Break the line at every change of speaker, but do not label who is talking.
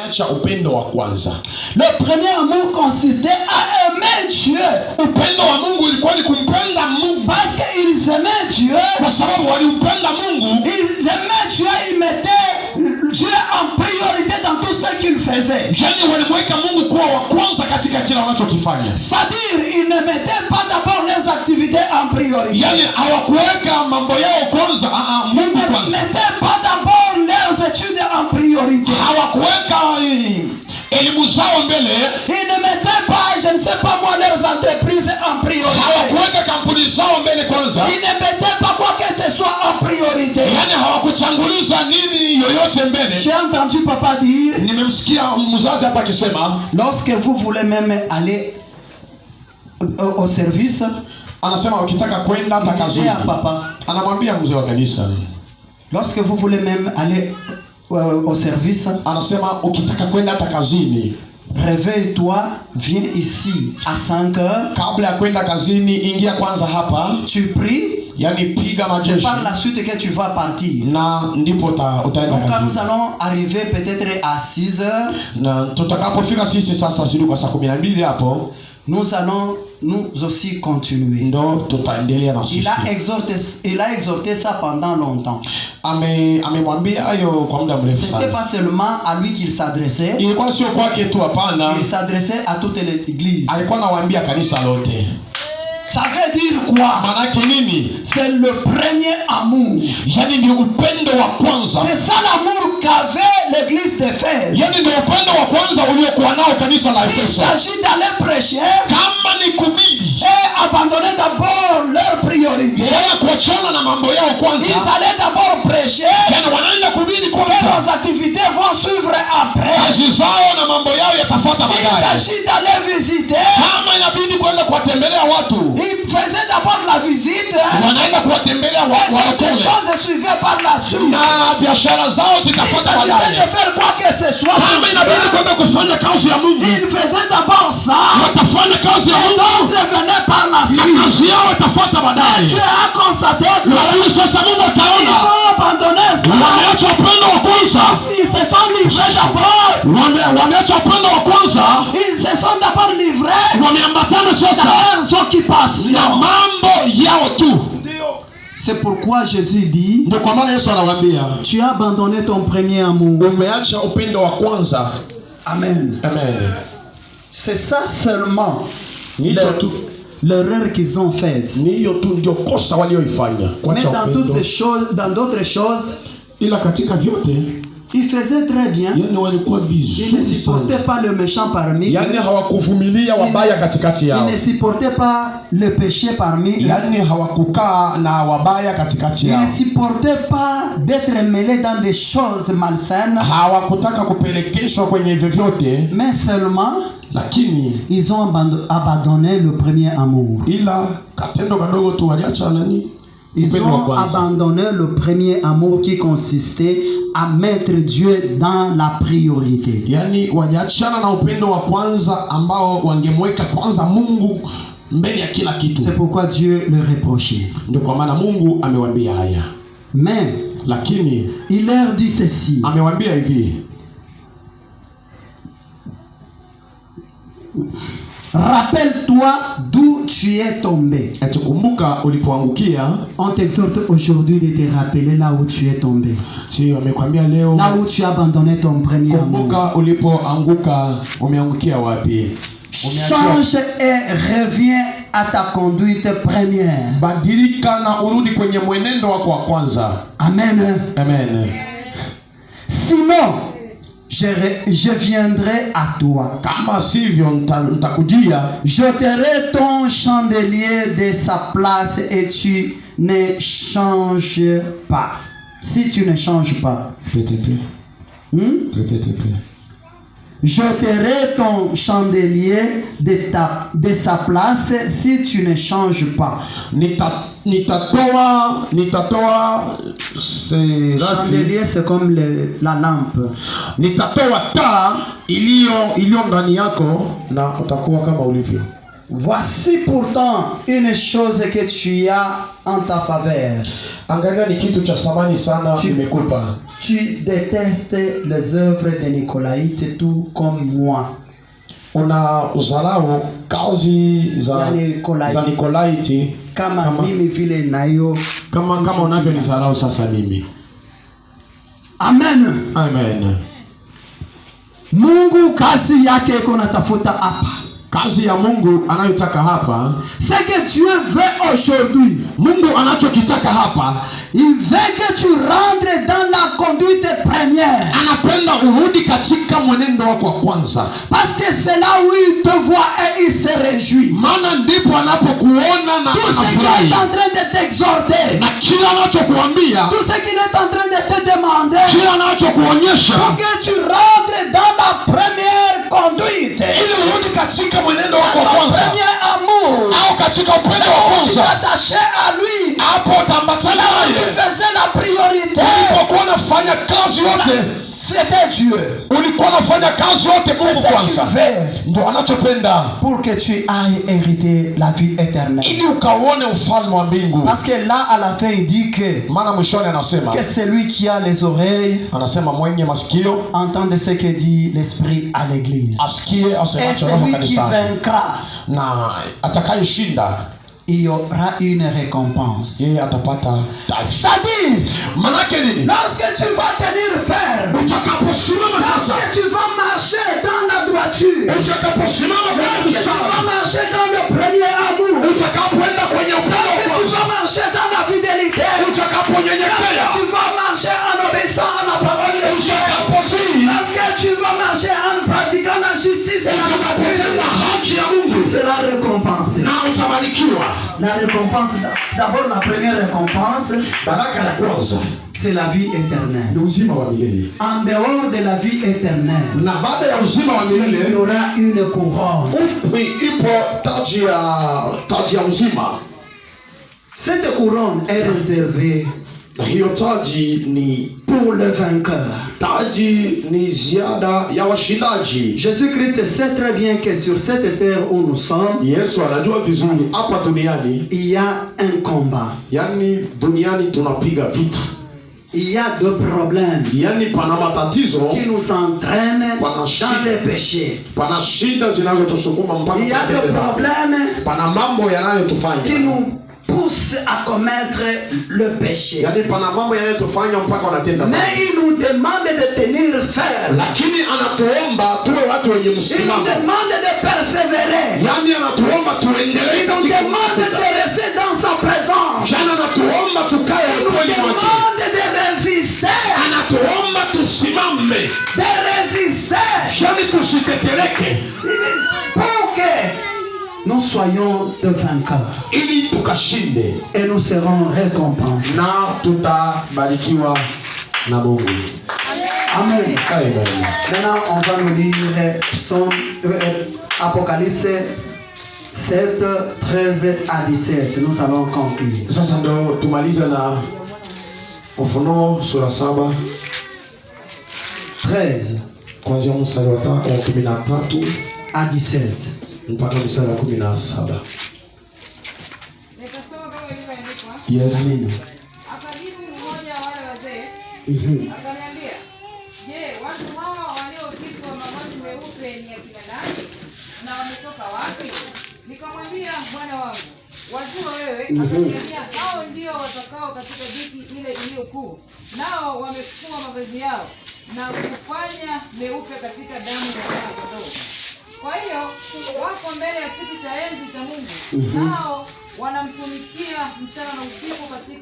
wameacha upendo wa kwanza.
Le premier amour consistait à aimer Dieu.
Upendo wa Mungu ilikuwa ni kumpenda Mungu.
Parce qu'ils aimaient Dieu.
Kwa sababu walimpenda Mungu.
Ils aimaient Dieu, ils mettaient Dieu en priorité dans tout ce qu'ils faisaient.
Yani walimweka Mungu kuwa wa kwanza katika kila wanachokifanya.
C'est-à-dire, ils ne mettaient pas d'abord les activités en priorité.
Yani hawakuweka mambo yao kwanza, Mungu kwanza.
Ils ne mettaient pas d'abord leurs études en priorité.
Hawakuweka elimu zao mbele.
Ils ne mettaient pas, je ne sais pas moi, leurs entreprises en priorité.
Hawakuweka kampuni zao mbele kwanza.
Ils ne mettaient pas quoi que ce soit en priorité.
Yani hawakutanguliza nini yoyote mbele.
J'ai entendu papa dire,
nimemsikia mzazi hapa akisema,
lorsque vous voulez même aller au service,
anasema ukitaka kwenda hata kazini,
papa
anamwambia mzee wa kanisa,
lorsque vous voulez même aller au service,
anasema ukitaka kwenda hata kazini,
réveille-toi, viens ici à 5 heures.
Kabla ya kwenda kazini, ingia kwanza hapa,
tu pries,
yani piga majeshi.
C'est par la suite que tu vas partir.
Na ndipo utaenda
kazini. Donc nous allons arriver peut-être à 6 heures.
Na tutakapofika sisi sasa sisi kwa saa 12 hapo,
nous allons nous aussi continuer.
Ndo tutaendelea na sisi.
Il a exhorté ça pendant longtemps.
Amemwambia hayo kwa muda mrefu sana.
C'était pas seulement à lui qu'il s'adressait.
Ilikuwa sio kwake tu, hapana.
Il s'adressait à toute l'église.
Alikuwa anawaambia kanisa lote.
Ça veut dire quoi?
Manake nini?
C'est le premier amour.
Yani ni upendo wa kwanza.
C'est ça l'amour qu'avait l'église d'Éphèse.
Yani ni upendo wa kwanza uliokuwa nao kanisa la Efeso.
Il s'agit d'aller prêcher.
Kama ni kuhubiri.
Et abandonner d'abord leur priorité.
Yani kuachana na mambo yao kwanza.
Ils allaient d'abord prêcher.
Yani wanaenda kuhubiri kwanza.
Et leurs activités vont suivre après.
Kazi zao na mambo yao yatafuata baadaye.
Il s'agit d'aller visiter.
Kama inabidi kwenda kuwatembelea watu.
Ils faisaient d'abord la visite.
Wanaenda kuwatembelea
watu. Les choses suivaient par la suite.
Na biashara zao zitafuata baadaye.
Ils de faire quoi que ce soit.
Kama inabidi kwenda kufanya kazi ya Mungu.
Ils faisaient d'abord ça.
Watafanya kazi ya Mungu.
D'autres venaient par la suite.
Na kazi yao itafuata baadaye.
Dieu a constaté que
lakini sasa Mungu akaona
ils ont abandonné ça.
Wameacha upendo wa kwanza.
Ils se sont livrés d'abord.
Wameacha upendo wa kwanza.
Ils se sont d'abord livrés.
Wameambatana sasa
leurs occupations.
Na mambo yao tu.
C'est pourquoi Jésus dit,
ndio kwa maana Yesu anawaambia,
tu as abandonné ton premier amour.
Umeacha upendo wa kwanza.
Amen.
Amen.
C'est ça seulement l'erreur qu'ils ont faite.
Ni hiyo tu ndio kosa walioifanya.
Mais dans toutes ces choses, dans d'autres choses,
ila katika vyote
ils faisaient très bien.
Yani walikuwa vizuri sana.
Ils ne supportaient pas le méchant parmi eux.
Yani hawakuvumilia wabaya katikati yao.
Ils ne supportaient pas le péché parmi eux.
Yani hawakukaa na wabaya katikati yao.
Ils ne supportaient pas d'être mêlés dans des choses malsaines.
Hawakutaka kupelekeshwa kwenye vyovyote.
Mais seulement
lakini
ils ont abandonné le premier amour.
Ila katendo kadogo tu waliacha nani?
Ils ont abandonné le premier amour qui consistait à mettre Dieu dans la priorité.
Yani waliachana na upendo wa kwanza ambao wangemweka kwanza Mungu mbele ya kila kitu.
C'est pourquoi Dieu le reprochait.
Ndio kwa maana Mungu amewaambia haya.
Mais
lakini
il leur dit ceci.
Amewaambia hivi.
Rappelle-toi d'où tu es tombé.
Kumbuka ulipoangukia.
On t'exhorte aujourd'hui de te rappeler là où tu es tombé.
Si wamekwambia leo.
Là où tu as abandonné ton premier amour.
Kumbuka ulipoanguka umeangukia wapi?
Change et reviens à ta conduite première.
Badilika na urudi kwenye mwenendo wako wa kwanza.
Amen.
Amen.
Sinon je viendrai à toi.
Kama sivyo nitakujia.
J'ôterai ton chandelier de sa place et tu ne changes pas. Si tu ne changes pas.
Répétez plus. Répétez plus.
J'ôterai ton chandelier de sa place si tu ne changes pas.
Nitatoa
chandelier, c'est comme la lampe.
Nitatoa taa iliyo ndani yako na utakuwa kama ulivyo.
Voici pourtant une chose que tu as en ta faveur.
Angalia ni kitu cha thamani sana nimekupa.
Tu détestes les œuvres des Nicolaïtes tout comme moi.
Una uzalau kazi za Nikolaiti
kama mimi vile nayo
kama unavyonizalau sasa mimi.
Amen.
Amen.
Mungu kazi yake iko natafuta hapa.
Kazi ya Mungu anayotaka hapa,
c'est que Dieu veut aujourd'hui.
Mungu anachokitaka hapa,
il veut que tu rentres dans la conduite première.
Anapenda urudi katika mwenendo wako wa kwanza.
Parce que c'est là où il te voit et il se réjouit.
Maana ndipo anapokuona na
tout ce qu'il est en train de t'exhorter,
na kila anachokuambia,
tout ce qu'il est en train de te demander,
kila anachokuonyesha,
pour que tu rentres dans la première conduite.
Ili urudi katika mwenendo wako wa kwanza.
Premier amour.
Au katika upendo wa kwanza.
Tu t'attachais à lui.
Hapo utambatana naye.
Tu faisais la priorité.
Ulipokuwa unafanya kazi yote,
c'était Dieu.
Ulikuwa unafanya kazi yote Mungu kwanza. Ndio anachopenda.
Pour que tu ailles hériter la vie éternelle.
Ili ukaone ufalme wa mbingu.
Parce que là à la fin il dit que
maana mwishoni anasema
que celui qui a les oreilles,
anasema mwenye masikio
entende ce que dit l'esprit à l'église.
Asikie asemacho Roho
kanisani. Et celui qui vaincra,
na atakayeshinda,
il y aura une récompense.
Yeye atapata taji.
C'est-à-dire,
manake nini?
lorsque tu vas tenir ferme,
utakaposimama sasa,
lorsque tu vas marcher dans la droiture,
utakaposimama
lorsque tu vas marcher dans le premier amour,
utakapoenda kwenye upendo,
lorsque tu vas marcher dans la fidélité,
utakaponyenyekea,
lorsque tu vas marcher en obéissant à la parole de Dieu, lorsque tu vas marcher en pratiquant la justice et la
haki ya Mungu,
tu seras récompensé.
Na utabarikiwa.
La récompense, d'abord la première récompense,
baraka la kwanza,
c'est la vie éternelle.
Uzima wa milele.
En dehors de la vie éternelle,
na baada ya uzima wa milele,
il y aura une couronne.
Ipo taji ya uzima.
Cette couronne est réservée
hiyo taji ni
pour le vainqueur.
Taji ni ziada ya washindaji.
Jésus-Christ sait très bien que sur cette terre où nous sommes,
Yesu anajua vizuri hapa duniani,
il y a un combat.
Yani duniani tunapiga vita.
Il y a deux problèmes.
Yani pana matatizo
qui nous entraînent dans les péchés.
Pana shida zinazotusukuma mpaka.
Il y a deux problèmes.
Pana mambo yanayotufanya.
Qui nous pousse à commettre le péché.
Yani pana mambo yanayotufanya mpaka wanatenda.
Mais il nous demande de tenir ferme.
Lakini anatuomba tuwe watu wenye msimamo.
Il nous demande de persévérer.
Yani anatuomba tuendelee.
Il nous demande de rester dans sa présence.
Jana anatuomba tukae.
Il nous demande de résister.
Anatuomba tusimame.
De résister.
Jani tusitetereke.
Pour que nous soyons de vainqueurs.
Ili tukashinde.
Et nous serons récompensés.
Na tutabarikiwa na Mungu.
Amen.
Amen.
Maintenant, on va nous lire Apocalypse 7, 13 à 17. Nous allons conclure.
Sasa ndo tumaliza na Ufunuo sura 7
13
kuanzia mstari wa 13
à 17.
mpaka mstari wa 17.
Nikasoma kama ilivyoandikwa.
Yes.
Akajibu mmoja wa wale wazee, akaniambia, "Je, watu hawa waliovikwa mavazi meupe ni akina nani? Na wametoka wapi?" Nikamwambia, "Bwana wangu, wajua wewe." Akaniambia, "Hao ndio watakao katika dhiki ile iliyo kuu. Nao wamefua mavazi yao na kufanya meupe katika damu ya Mwana-Kondoo. Kwa hiyo wako mbele ya kiti cha enzi cha Mungu, nao wanamtumikia mchana na usiku katika